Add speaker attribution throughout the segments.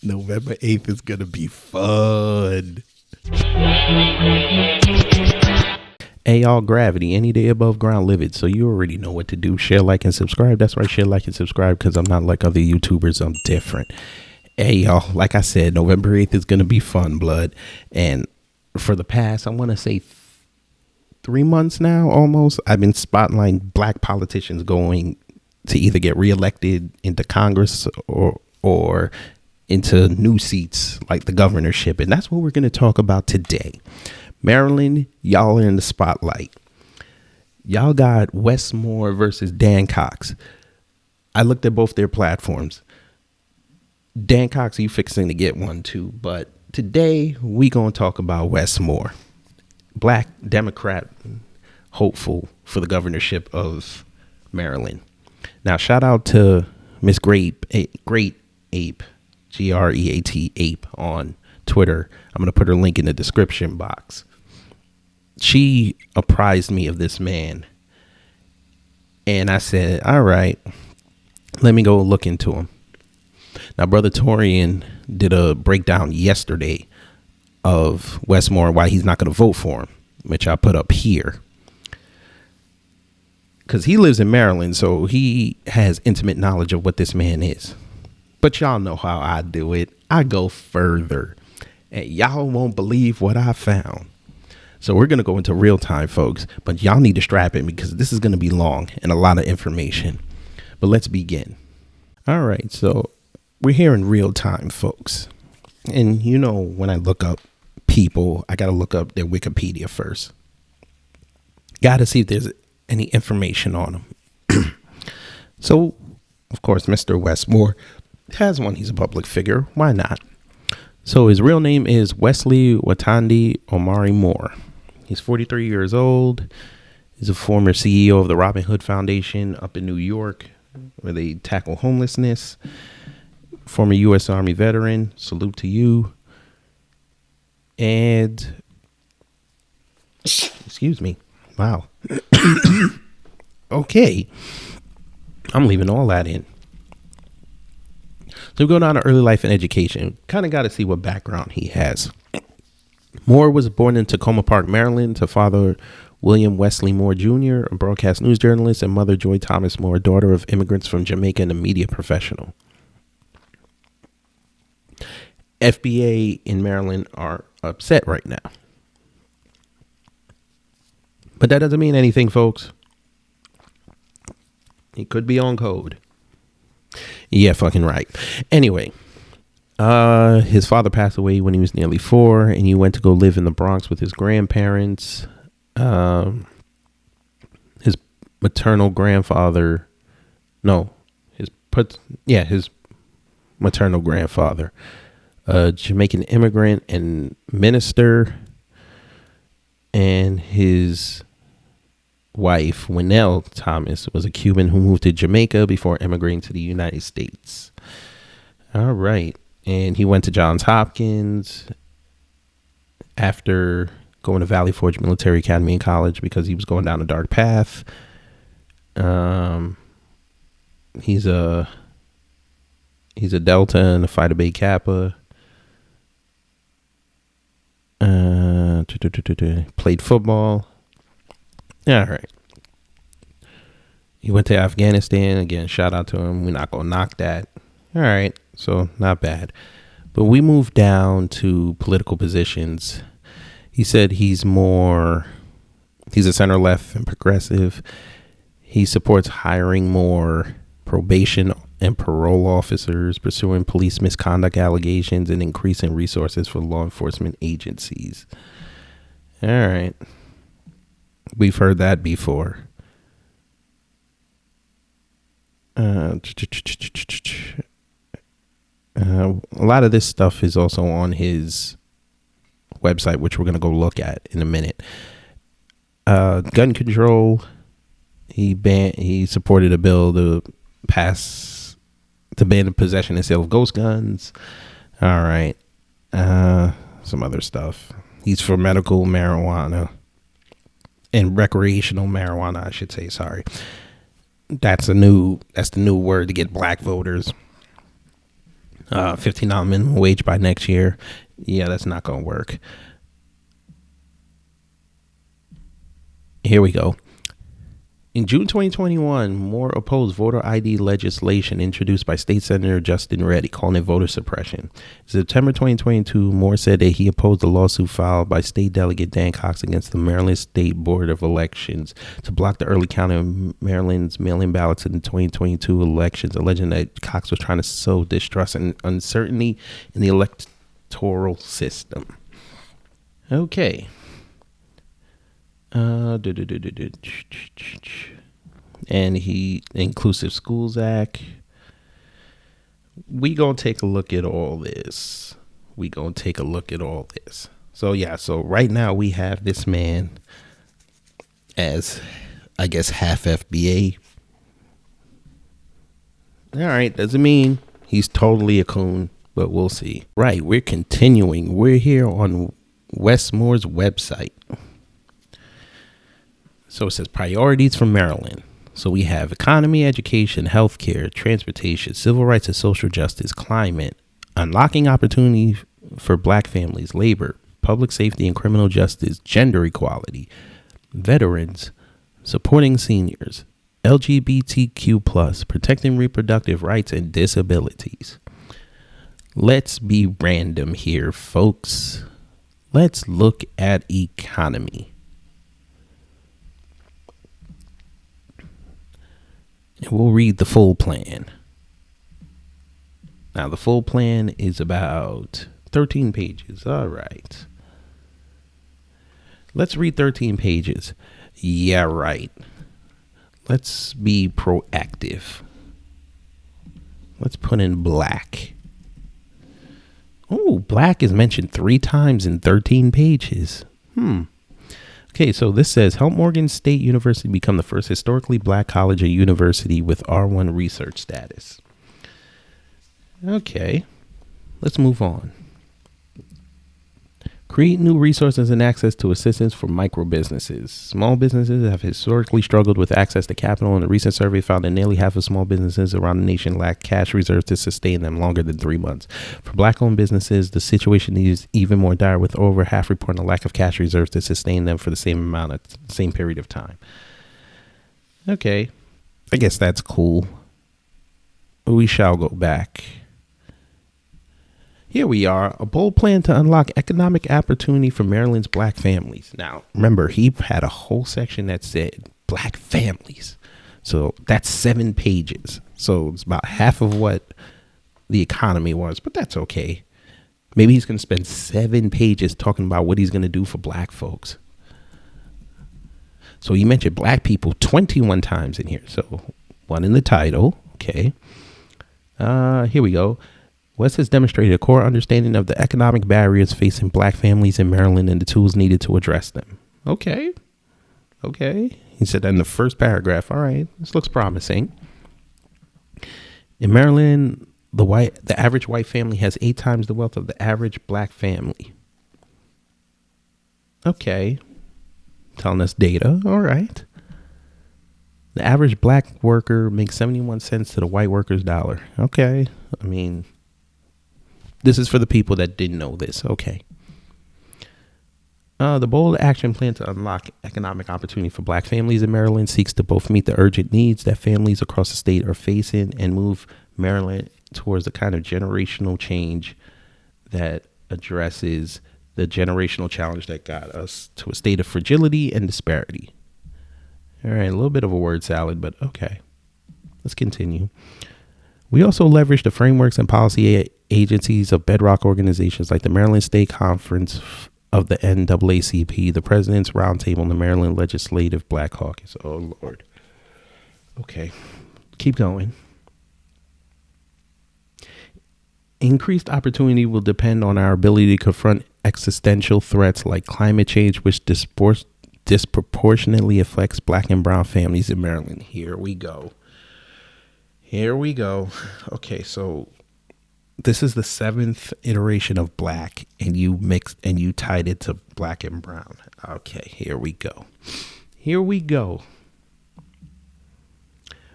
Speaker 1: November 8th is going to be fun. Hey, y'all, gravity, any day above ground, live it. So you already know what to do. Share, like, and subscribe. That's right, share, like, and subscribe, because I'm not like other YouTubers. I'm different. Hey, y'all, like I said, November 8th is going to be fun, blood. And for the past, I want to say 3 months now, almost, I've been spotlighting black politicians going to either get reelected into Congress or into new seats like the governorship. And that's what we're going to talk about today. Maryland, y'all are in the spotlight. Y'all got Wes Moore versus Dan Cox. I looked at both their platforms. Dan Cox, you fixing to get one too. But today we going to talk about Wes Moore, black Democrat hopeful for the governorship of Maryland. Now, shout out to Miss Great Ape, Great Ape on Twitter. I'm going to put her link in the description box. She apprised me of this man. And I said, all right, let me go look into him. Now, Brother Torian did a breakdown yesterday of Wes Moore and why he's not going to vote for him, which I put up here. Because he lives in Maryland, so he has intimate knowledge of what this man is. But y'all know how I do it. I go further. And y'all won't believe what I found. So we're going to go into real time, folks. But y'all need to strap in because this is going to be long and a lot of information. But let's begin. All right, so we're here in real time, folks. And you know, when I look up people, I got to look up their Wikipedia first. Got to see if there's any information on him. So, of course, Mr. Wes Moore has one. He's a public figure. Why not? So his real name is Wesley Watandi Omari Moore. He's 43 years old. He's a former CEO of the Robin Hood Foundation up in New York, where they tackle homelessness. Former U.S. Army veteran. Salute to you. And, excuse me. Wow. Okay. I'm leaving all that in. So we go down to early life and education. Kind of got to see what background he has. Moore was born in Tacoma Park, Maryland, to father William Wesley Moore Jr., a broadcast news journalist, and mother Joy Thomas Moore, daughter of immigrants from Jamaica and a media professional. FBA in Maryland are upset right now. But that doesn't mean anything, folks. He could be on code. Yeah, fucking right. Anyway, his father passed away when he was nearly 4, and he went to go live in the Bronx with his grandparents. His maternal grandfather, his maternal grandfather, a Jamaican immigrant and minister, and his wife, Winnell Thomas, was a Cuban who moved to Jamaica before immigrating to the United States. All right. And he went to Johns Hopkins after going to Valley Forge Military Academy and College because he was going down a dark path. He's a Delta and a Phi Beta Kappa. Played football. All right. He went to Afghanistan. Again, shout out to him. We're not going to knock that. All right. So not bad. But we moved down to political positions. He said he's a center left and progressive. He supports hiring more probation and parole officers, pursuing police misconduct allegations, and increasing resources for law enforcement agencies. All right. We've heard that before. A lot of this stuff is also on his website, which we're going to go look at in a minute. Gun control. He supported a bill to ban the possession and sale of ghost guns. All right. Some other stuff. He's for medical marijuana and recreational marijuana, I should say. Sorry. That's the new word to get black voters. $15 minimum wage by next year. Yeah, that's not going to work. Here we go. In June 2021, Moore opposed voter ID legislation introduced by State Senator Justin Reddy, calling it voter suppression. In September 2022, Moore said that he opposed the lawsuit filed by State Delegate Dan Cox against the Maryland State Board of Elections to block the early count of Maryland's mail-in ballots in the 2022 elections, alleging that Cox was trying to sow distrust and uncertainty in the electoral system. Okay. And he Inclusive Schools Act. We gonna take a look at all this. So right now we have this man as, I guess, half FBA. All right, doesn't mean he's totally a coon, but we'll see. Right, we're continuing. We're here on Wes Moore's website. So it says priorities for Maryland. So we have economy, education, healthcare, transportation, civil rights and social justice, climate, unlocking opportunity for black families, labor, public safety and criminal justice, gender equality, veterans, supporting seniors, LGBTQ+, protecting reproductive rights and disabilities. Let's be random here, folks. Let's look at economy. And we'll read the full plan. Now, the full plan is about 13 pages. All right. Let's read 13 pages. Yeah, right. Let's be proactive. Let's put in black. Oh, black is mentioned 3 times in 13 pages. Okay, so this says, help Morgan State University become the first historically black college or university with R1 research status. Okay, let's move on. Create new resources and access to assistance for micro businesses. Small businesses have historically struggled with access to capital, and a recent survey found that nearly half of small businesses around the nation lack cash reserves to sustain them longer than 3 months. For black-owned businesses, the situation is even more dire, with over half reporting a lack of cash reserves to sustain them for the same period of time. Okay, I guess that's cool. We shall go back. Here we are, a bold plan to unlock economic opportunity for Maryland's black families. Now, remember, he had a whole section that said black families. So that's 7 pages. So it's about half of what the economy was, but that's okay. Maybe he's going to spend 7 pages talking about what he's going to do for black folks. So he mentioned black people 21 times in here. So 1 in the title. Okay. Here we go. Wes has demonstrated a core understanding of the economic barriers facing black families in Maryland and the tools needed to address them. Okay. He said that in the first paragraph. All right, this looks promising. In Maryland, the average white family has 8 times the wealth of the average black family. Okay. Telling us data. All right. The average black worker makes 71 cents to the white worker's dollar. Okay. I mean, this is for the people that didn't know this. Okay. The bold action plan to unlock economic opportunity for black families in Maryland seeks to both meet the urgent needs that families across the state are facing and move Maryland towards the kind of generational change that addresses the generational challenge that got us to a state of fragility and disparity. All right, a little bit of a word salad, but okay. Let's continue. We also leverage the frameworks and policy agencies of bedrock organizations like the Maryland State Conference of the NAACP, the President's Roundtable, and the Maryland Legislative Black Caucus. Oh, Lord. Okay, keep going. Increased opportunity will depend on our ability to confront existential threats like climate change, which disproportionately affects black and brown families in Maryland. Here we go. Okay, so this is the 7th iteration of black, and you tied it to black and brown. Okay, here we go.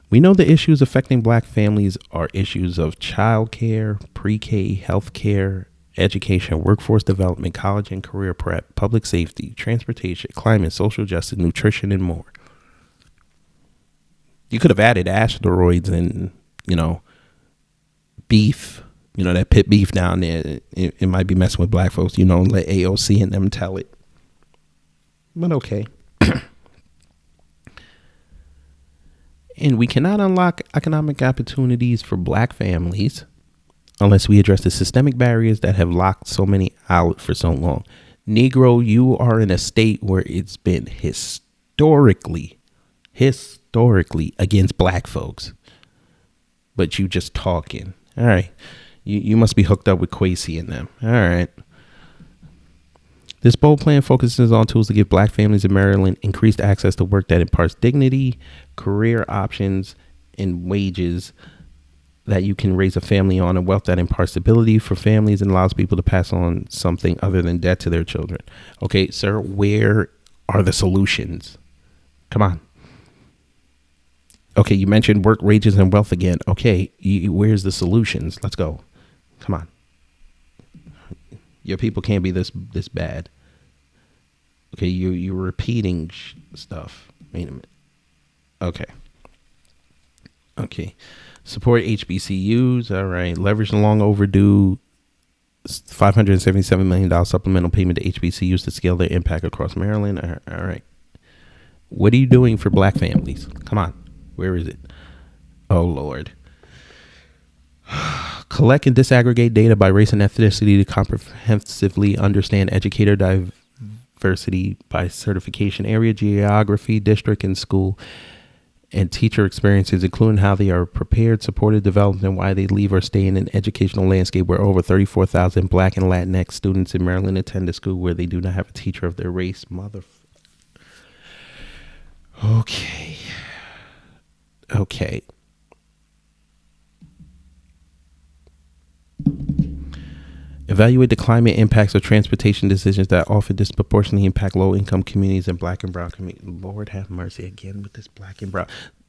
Speaker 1: We know the issues affecting black families are issues of child care, pre-K, health care, education, workforce development, college and career prep, public safety, transportation, climate, social justice, nutrition, and more. You could have added asteroids and, beef, that pit beef down there. It might be messing with black folks, let AOC and them tell it. But okay. And we cannot unlock economic opportunities for black families unless we address the systemic barriers that have locked so many out for so long. Negro, you are in a state where it's been historically against black folks. But you just talking. All right. You must be hooked up with Quasi and them. All right. This bold plan focuses on tools to give black families in Maryland increased access to work that imparts dignity, career options, and wages that you can raise a family on, and wealth that imparts stability for families and allows people to pass on something other than debt to their children. Okay, sir, where are the solutions? Come on. Okay, you mentioned work, wages, and wealth again. Okay, where's the solutions? Let's go. Come on. Your people can't be this bad. Okay, you're repeating stuff. Wait a minute. Okay. Support HBCUs. All right. Leverage the long overdue $577 million supplemental payment to HBCUs to scale their impact across Maryland. All right. What are you doing for black families? Come on. Where is it? Oh, Lord. Collect and disaggregate data by race and ethnicity to comprehensively understand educator diversity by certification area, geography, district, and school, and teacher experiences, including how they are prepared, supported, developed, and why they leave or stay in an educational landscape where over 34,000 black and Latinx students in Maryland attend a school where they do not have a teacher of their race. Okay. Evaluate the climate impacts of transportation decisions that often disproportionately impact low-income communities and black and brown communities. Lord have mercy again with this black and brown.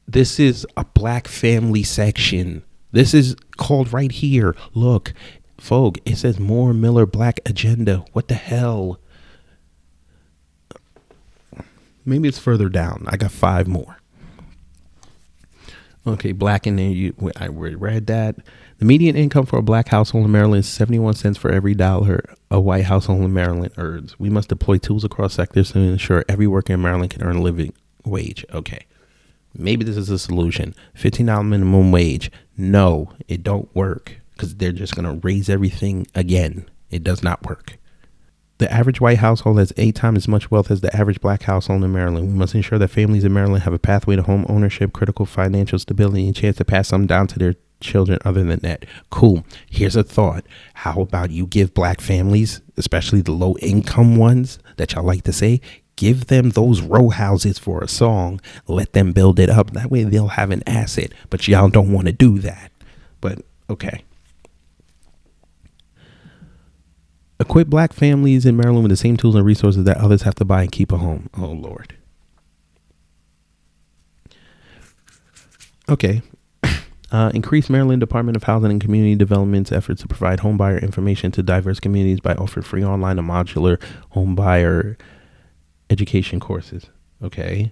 Speaker 1: This is a black family section. This is called right here. Look, folk, it says Moore Miller Black Agenda. What the hell? Maybe it's further down. I got 5 more. Okay, black in there. I read that. The median income for a black household in Maryland is 71 cents for every dollar a white household in Maryland earns. We must deploy tools across sectors to ensure every worker in Maryland can earn a living wage. Okay, maybe this is a solution. $15 minimum wage. No, it don't work because they're just going to raise everything again. It does not work. The average white household has 8 times as much wealth as the average black household in Maryland. We must ensure that families in Maryland have a pathway to home ownership, critical financial stability, and a chance to pass some down to their children other than that. Cool. Here's a thought. How about you give black families, especially the low income ones that y'all like to say, give them those row houses for a song. Let them build it up. That way they'll have an asset. But y'all don't want to do that. But okay. Equip black families in Maryland with the same tools and resources that others have to buy and keep a home. Oh, Lord. Okay. Increase Maryland Department of Housing and Community Development's efforts to provide homebuyer information to diverse communities by offering free online and modular homebuyer education courses. Okay.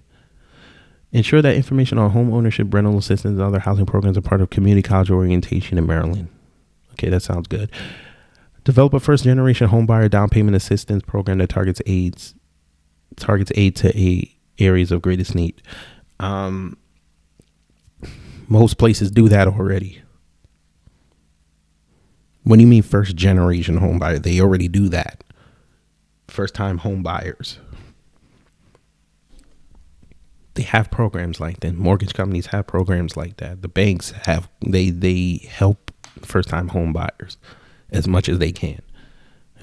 Speaker 1: Ensure that information on home ownership, rental assistance, and other housing programs are part of community college orientation in Maryland. Okay, that sounds good. Develop a first-generation homebuyer down payment assistance program that targets aid to areas of greatest need. Most places do that already. What do you mean first-generation homebuyer? They already do that. First-time home buyers. They have programs like that. Mortgage companies have programs like that. The banks have. They help first-time home buyers as much as they can.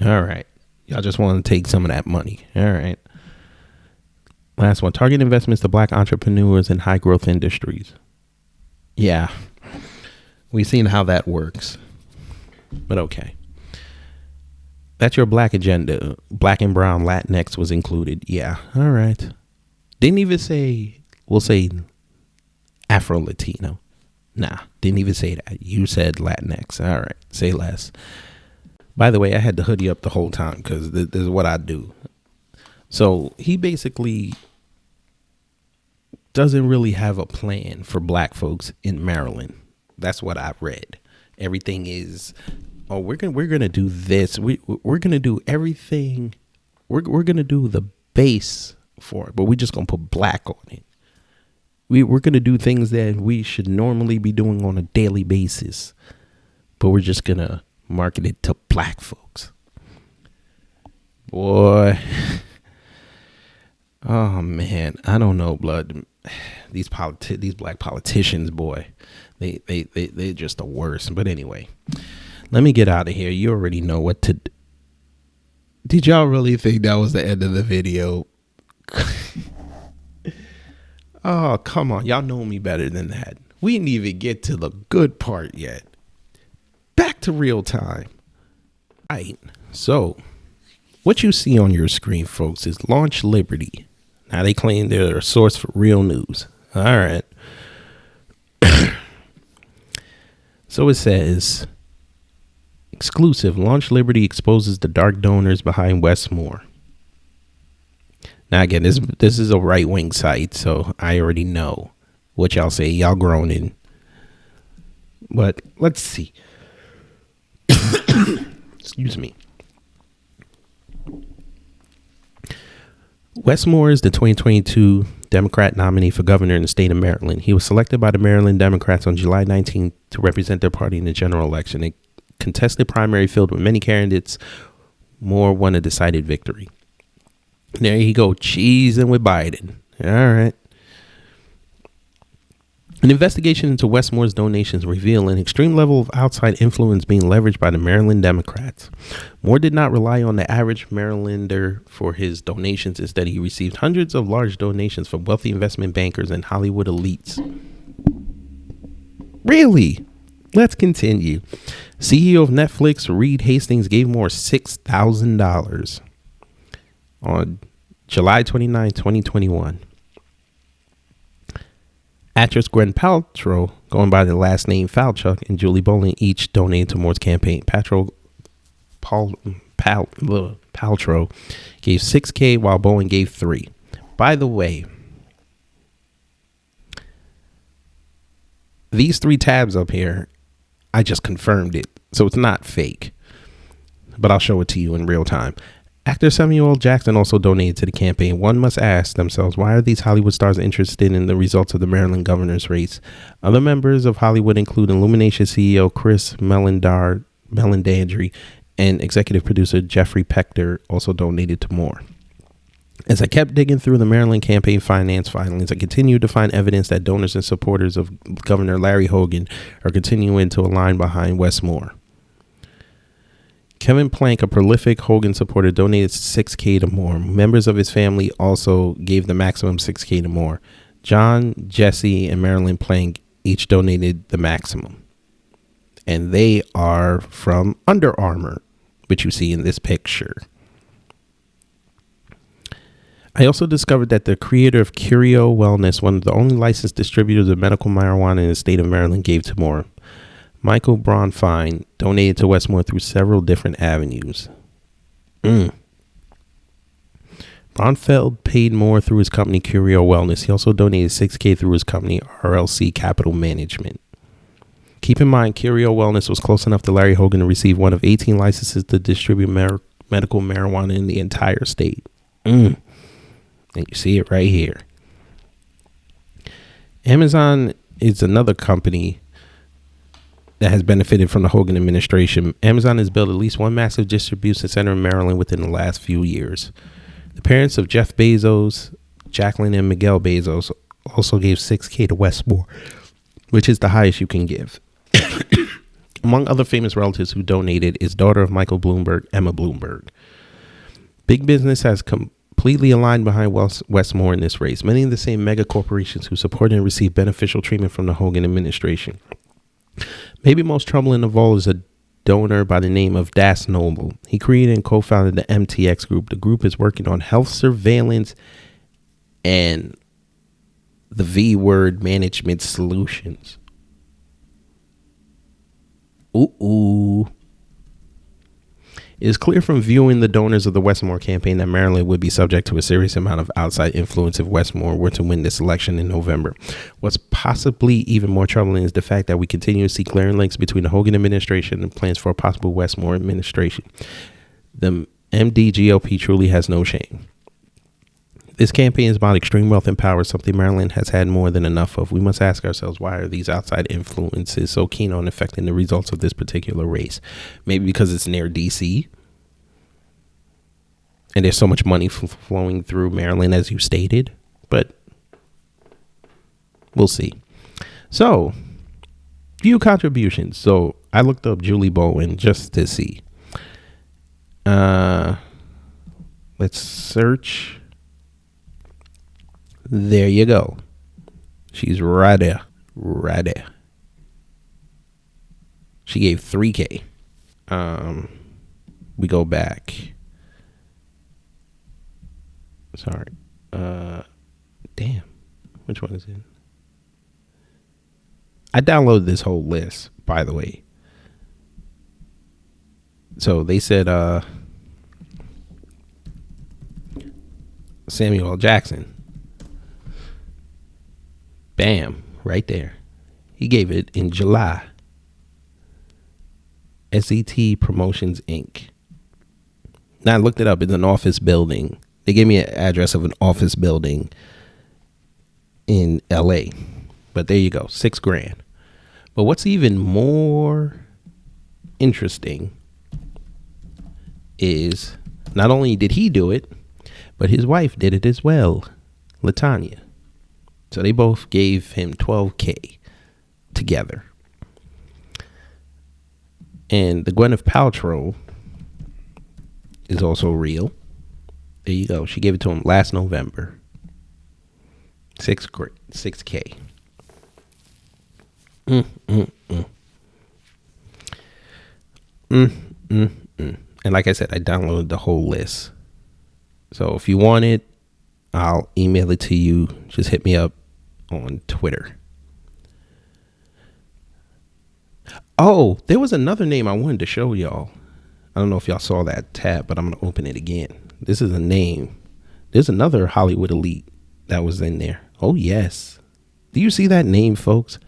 Speaker 1: All right. Y'all just want to take some of that money. All right. Last one. Target investments to black entrepreneurs in high growth industries. Yeah. We've seen how that works. But okay. That's your black agenda. Black and brown Latinx was included. Yeah. All right. Didn't even say, we'll say Afro-Latino. Nah, didn't even say that. You said Latinx. All right, say less. By the way, I had the hoodie up the whole time because this is what I do. So he basically doesn't really have a plan for black folks in Maryland. That's what I read. Everything is, oh, we're gonna do this. We're gonna do everything. We're gonna do the base for it, but we're just gonna put black on it. We're gonna do things that we should normally be doing on a daily basis, but we're just gonna market it to black folks. Boy, oh man, I don't know, blood. These black politicians, boy, they're just the worst. But anyway, let me get out of here. You already know what to do. Did y'all really think that was the end of the video? Oh, come on. Y'all know me better than that. We didn't even get to the good part yet. Back to real time. All right. So what you see on your screen, folks, is Launch Liberty. Now they claim they're a source for real news. All right. So it says, exclusive, Launch Liberty exposes the dark donors behind Wes Moore. Now again, this is a right-wing site, so I already know what y'all say. Y'all groaning. But let's see. Excuse me. Wes Moore is the 2022 Democrat nominee for governor in the state of Maryland. He was selected by the Maryland Democrats on July 19th to represent their party in the general election. A contested primary filled with many candidates. Moore won a decided victory. There you go, cheesing with Biden. All right. An investigation into Wes Moore's donations revealed an extreme level of outside influence being leveraged by the Maryland Democrats. Moore did not rely on the average Marylander for his donations. Instead, he received hundreds of large donations from wealthy investment bankers and Hollywood elites. Really? Let's continue. CEO of Netflix, Reed Hastings, gave Moore $6,000 on July 29, 2021. Actress Gwen Paltrow, going by the last name Falchuk, and Julie Boland each donated to Moore's campaign. Paltrow gave $6,000 while Bowen gave $3,000. By the way, these 3 tabs up here, I just confirmed it, so it's not fake, but I'll show it to you in real time. Actor Samuel L. Jackson also donated to the campaign. One must ask themselves, why are these Hollywood stars interested in the results of the Maryland governor's race? Other members of Hollywood include Illumination CEO Chris Melandandri and executive producer Jeffrey Pechter also donated to Moore. As I kept digging through the Maryland campaign finance filings, I continued to find evidence that donors and supporters of Governor Larry Hogan are continuing to align behind Wes Moore. Kevin Plank, a prolific Hogan supporter, donated $6,000 to Moore. Members of his family also gave the maximum $6,000 to Moore. John, Jesse, and Marilyn Plank each donated the maximum. And they are from Under Armour, which you see in this picture. I also discovered that the creator of Curio Wellness, one of the only licensed distributors of medical marijuana in the state of Maryland, gave to Moore. Michael Bronfine donated to Wes Moore through several different avenues. Bronfeld paid Moore through his company Curio Wellness. He also donated $6,000 through his company RLC Capital Management. Keep in mind, Curio Wellness was close enough to Larry Hogan to receive one of 18 licenses to distribute medical marijuana in the entire state. And you see it right here. Amazon is another company that has benefited from the Hogan administration. Amazon has built at least one massive distribution center in Maryland within the last few years. The parents of Jeff Bezos, Jacqueline and Miguel Bezos, also gave $6,000 to Wes Moore, which is the highest you can give. Among other famous relatives who donated is daughter of Michael Bloomberg, Emma Bloomberg. Big business has completely aligned behind Wes Moore in this race. Many of the same mega corporations who supported and received beneficial treatment from the Hogan administration. Maybe most troubling of all is a donor by the name of Das Noble. He created and co-founded the MTX Group. The group is working on health surveillance and The V Word Management Solutions. Ooh. It is clear from viewing the donors of the Wes Moore campaign that Maryland would be subject to a serious amount of outside influence if Wes Moore were to win this election in November. What's possibly even more troubling is the fact that we continue to see glaring links between the Hogan administration and plans for a possible Wes Moore administration. The MD GOP truly has no shame. This campaign is about extreme wealth and power, something Maryland has had more than enough of. We must ask ourselves, why are these outside influences so keen on affecting the results of this particular race? Maybe because it's near D.C. and there's so much money flowing through Maryland, as you stated, but we'll see. So, few contributions. So, I looked up Julie Bowen just to see. Let's search. There you go. She's right there. Right there. She gave $3,000. We go back. Sorry. Damn. Which one is it? I downloaded this whole list, by the way. So they said Samuel L. Jackson. Bam, right there. He gave it in July. SET Promotions Inc. Now I looked it up. It's an office building. They gave me an address of an office building in LA. But there you go, $6,000. But what's even more interesting is not only did he do it, but his wife did it as well, LaTanya. So they both gave him $12,000 together. And the Gwyneth Paltrow is also real. There you go. She gave it to him last November. $6,000. And like I said, I downloaded the whole list. So if you want it, I'll email it to you. Just hit me up on Twitter. Oh, there was another name I wanted to show y'all. I don't know if y'all saw that tab, but I'm going to open it again. This is a name. There's another Hollywood elite that was in there. Oh, yes. Do you see that name, folks?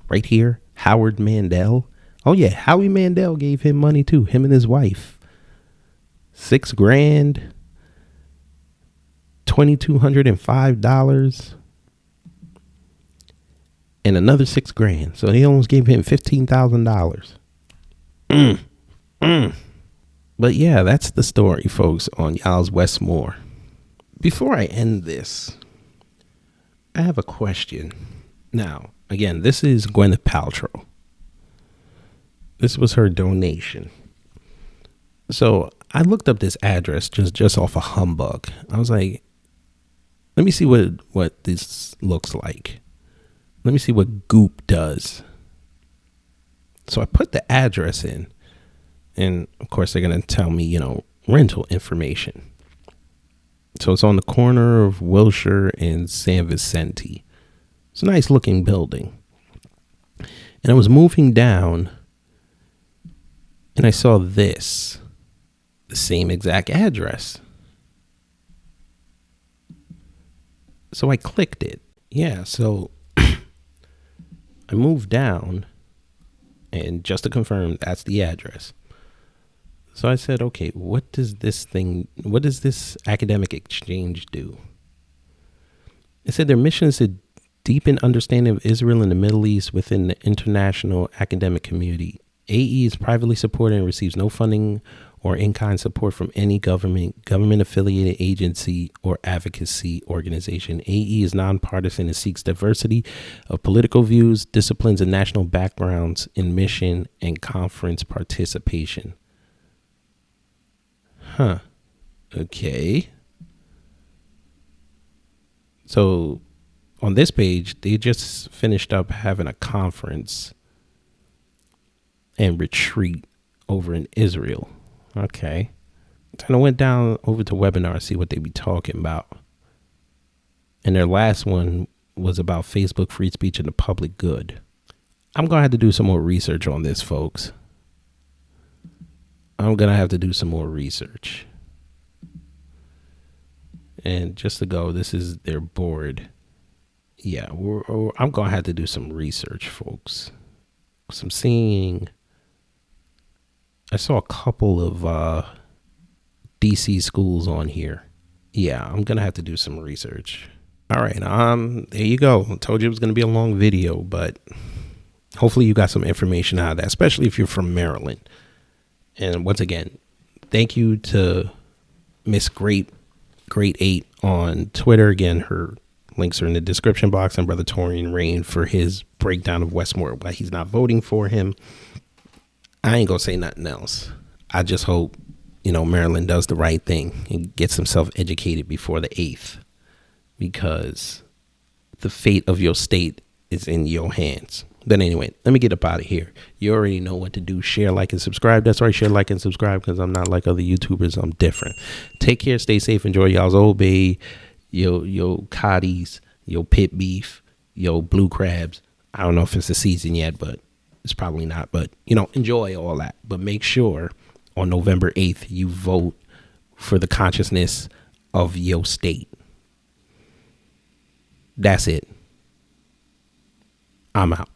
Speaker 1: Right here. Howard Mandel. Oh, yeah. Howie Mandel gave him money, too. Him and his wife. $6,000. $2,205. And another $6,000. So they almost gave him $15,000. But yeah, that's the story, folks, on y'all's Wes Moore. Before I end this, I have a question. Now, again, this is Gwyneth Paltrow. This was her donation. So I looked up this address just off a humbug. I was like, let me see what this looks like. Let me see what Goop does. So I put the address in. And, of course, they're going to tell me, rental information. So it's on the corner of Wilshire and San Vicente. It's a nice-looking building. And I was moving down, and I saw this. The same exact address. So I clicked it. Yeah, so I moved down, and just to confirm, that's the address. So I said, okay, what does this academic exchange do? It said their mission is to deepen understanding of Israel and the Middle East within the international academic community. AE is privately supported and receives no funding or in-kind support from any government-affiliated agency or advocacy organization. AE is nonpartisan and seeks diversity of political views, disciplines, and national backgrounds in mission and conference participation. Huh. Okay. So on this page, they just finished up having a conference and retreat over in Israel. Okay. Then I went down over to webinar to see what they be talking about. And their last one was about Facebook free speech and the public good. I'm going to have to do some more research on this, folks. I'm going to have to do some more research. And just to go, this is their board. Yeah, I'm going to have to do some research, folks. So I'm seeing, I saw a couple of DC schools on here. Yeah, I'm going to have to do some research. All right, there you go. I told you it was going to be a long video, but hopefully you got some information out of that, especially if you're from Maryland. And once again, thank you to Miss Great 8 on Twitter. Again, her links are in the description box, and Brother Torian Rain for his breakdown of Wes Moore, why he's not voting for him. I ain't gonna say nothing else. I just hope, Maryland does the right thing and gets himself educated before the 8th, because the fate of your state is in your hands. But anyway, let me get up out of here. You already know what to do. Share, like, and subscribe. That's right. Share, like, and subscribe, because I'm not like other YouTubers. I'm different. Take care. Stay safe. Enjoy y'all's Old Bay, yo coddies, yo pit beef, yo blue crabs. I don't know if it's the season yet, but it's probably not. But, enjoy all that. But make sure on November 8th, you vote for the consciousness of your state. That's it. I'm out.